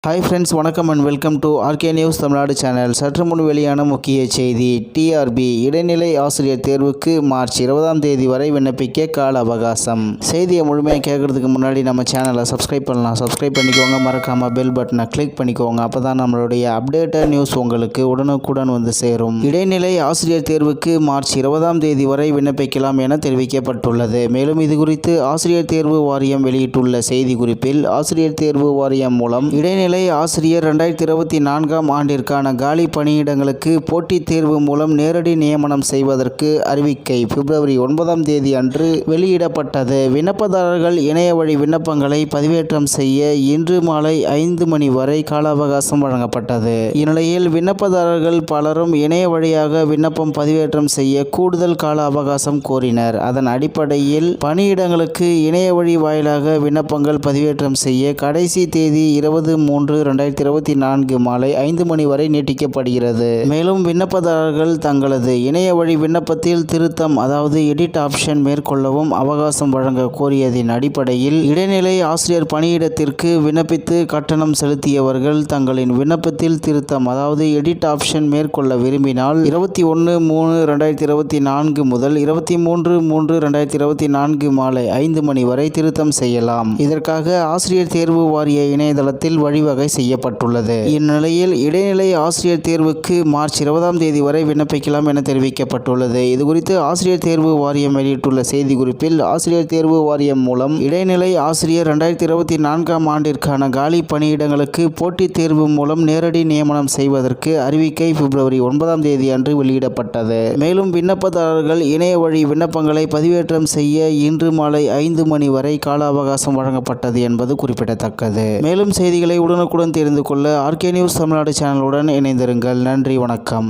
Hi friends, வணக்கம் and welcome to RK news Tamil Nadu channel. சற்று முன் வெளியான முக்கிய செய்தி. டிஆர்பி இடைநிலை ஆசிரியர் தேர்வுக்கு மார்ச் 20ஆம் தேதி வரை விண்ணப்பிக்க கால அவகாசம். செய்தியை முழுமையாக கேட்கறதுக்கு முன்னாடி நம்ம சேனலை சப்ஸ்கிரைப் பண்ணலாம். சப்ஸ்கிரைப் பண்ணிக்கோங்க, மறக்காமல் பெல் பட்டனை கிளிக் பண்ணிக்கோங்க. அப்போ தான் நம்மளுடைய அப்டேட்டட் நியூஸ் உங்களுக்கு உடனுக்குடன் வந்து சேரும். இடைநிலை ஆசிரியர் தேர்வுக்கு மார்ச் 20ஆம் தேதி வரை விண்ணப்பிக்கலாம் என தெரிவிக்கப்பட்டுள்ளது. மேலும் இது குறித்து ஆசிரியர் தேர்வு வாரியம் வெளியிட்டுள்ள செய்தி குறிப்பில், ஆசிரியர் தேர்வு வாரியம் மூலம் இடைநிலை ஆசிரியர் 2024ஆம் ஆண்டிற்கான காலி பணியிடங்களுக்கு போட்டித் தேர்வு மூலம் நேரடி நியமனம் செய்வதற்கு அறிவிக்கை பிப்ரவரி 9ஆம் தேதி அன்று வெளியிடப்பட்டது. விண்ணப்பதாரர்கள் இணைய வழி விண்ணப்பங்களை பதிவேற்றம் செய்ய இன்று மாலை 5 மணி வரை கால அவகாசம் வழங்கப்பட்டது. இந்நிலையில் விண்ணப்பதாரர்கள் பலரும் இணைய வழியாக விண்ணப்பம் பதிவேற்றம் செய்ய கூடுதல் கால அவகாசம் கோரினர். அதன் அடிப்படையில் பணியிடங்களுக்கு இணைய வழி வாயிலாக விண்ணப்பங்கள் பதிவேற்றம் செய்ய கடைசி தேதி 20/3/2024 மாலை 5 மணி வரை நீட்டிக்கப்படுகிறது. மேலும் விண்ணப்பதாரர்கள் தங்களது இணைய வழி விண்ணப்பத்தில் திருத்தம், அதாவது எடிட் ஆப்ஷன் மேற்கொள்ளவும் அவகாசம் வழங்க கோரியதின் அடிப்படையில் இடைநிலை ஆசிரியர் பணியிடத்திற்கு விண்ணப்பித்து கட்டணம் செலுத்தியவர்கள் தங்களின் விண்ணப்பத்தில் திருத்தம், அதாவது எடிட் ஆப்ஷன் மேற்கொள்ள விரும்பினால் 21/3/2024 முதல் 23/3/2024 மாலை 5 மணி வரை திருத்தம் செய்யலாம். இதற்காக ஆசிரியர் தேர்வு வாரிய இணையதளத்தில் வழிவகை செய்யப்பட்டுள்ளது. இந்நிலையில் இடைநிலை ஆசிரியர் தேர்வுக்கு மார்ச் 20ஆம் தேதி வரை விண்ணப்பிக்கலாம் என தெரிவிக்கப்பட்டுள்ளது. இதுகுறித்து ஆசிரியர் தேர்வு வாரியம் வெளியிட்டுள்ள செய்தி குறிப்பில், ஆசிரியர் தேர்வு வாரியம் மூலம் இடைநிலை ஆசிரியர் 2024ஆம் ஆண்டிற்கான காலி பணியிடங்களுக்கு போட்டித் தேர்வு மூலம் நேரடி நியமனம் செய்வதற்கு அறிவிக்கை பிப்ரவரி 9ஆம் தேதி அன்று வெளியிடப்பட்டது. மேலும் விண்ணப்பதாரர்கள் இணைய வழி விண்ணப்பங்களை பதிவேற்றம் செய்ய இன்று மாலை 5 மணி வரை கால அவகாசம் வழங்கப்பட்டது என்பது குறிப்பிடத்தக்கது. மேலும் செய்திகளை உடனுக்குடன் தெரிந்து கொள்ள ஆர்கே நியூஸ் தமிழ்நாடு சேனலுடன் இணைந்திருங்கள். நன்றி, வணக்கம்.